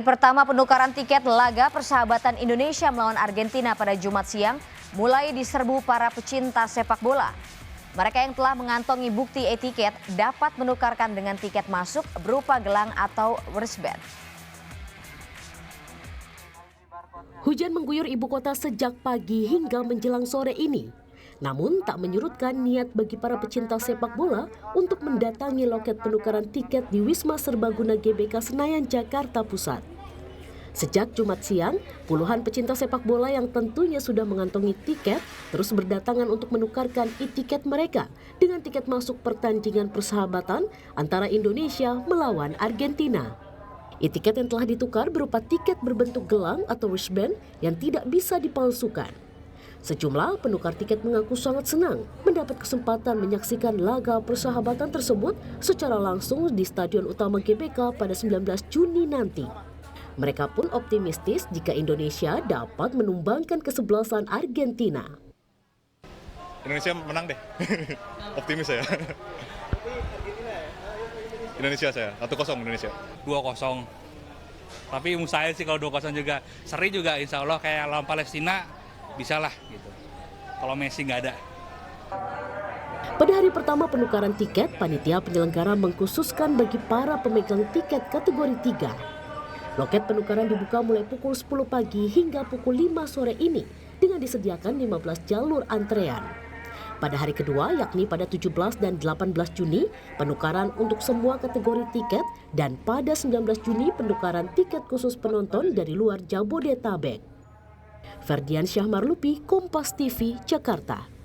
Pertama penukaran tiket laga persahabatan Indonesia melawan Argentina pada Jumat siang mulai diserbu para pecinta sepak bola. Mereka yang telah mengantongi bukti e-tiket dapat menukarkan dengan tiket masuk berupa gelang atau wristband. Hujan mengguyur ibu kota sejak pagi hingga menjelang sore ini. Namun tak menyurutkan niat bagi para pecinta sepak bola untuk mendatangi loket penukaran tiket di Wisma Serbaguna GBK Senayan, Jakarta Pusat. Sejak Jumat siang, puluhan pecinta sepak bola yang tentunya sudah mengantongi tiket terus berdatangan untuk menukarkan e-tiket mereka dengan tiket masuk pertandingan persahabatan antara Indonesia melawan Argentina. E-tiket yang telah ditukar berupa tiket berbentuk gelang atau wristband yang tidak bisa dipalsukan. Sejumlah penukar tiket mengaku sangat senang mendapat kesempatan menyaksikan laga persahabatan tersebut secara langsung di Stadion Utama GBK pada 19 Juni nanti. Mereka pun optimistis jika Indonesia dapat menumbangkan kesebelasan Argentina. Indonesia menang deh, optimis saya. Indonesia saya, 1-0 Indonesia. 2-0. Tapi mustahil sih kalau 2-0 juga. Seri juga insya Allah kayak lawan Palestina bisa lah gitu. Kalau Messi nggak ada. Pada hari pertama penukaran tiket, panitia penyelenggara mengkhususkan bagi para pemegang tiket kategori 3. Loket penukaran dibuka mulai pukul 10 pagi hingga pukul 5 sore ini dengan disediakan 15 jalur antrean. Pada hari kedua, yakni pada 17 dan 18 Juni, penukaran untuk semua kategori tiket dan pada 19 Juni penukaran tiket khusus penonton dari luar Jabodetabek. Ferdian Syahmarlupi, Kompas TV, Jakarta.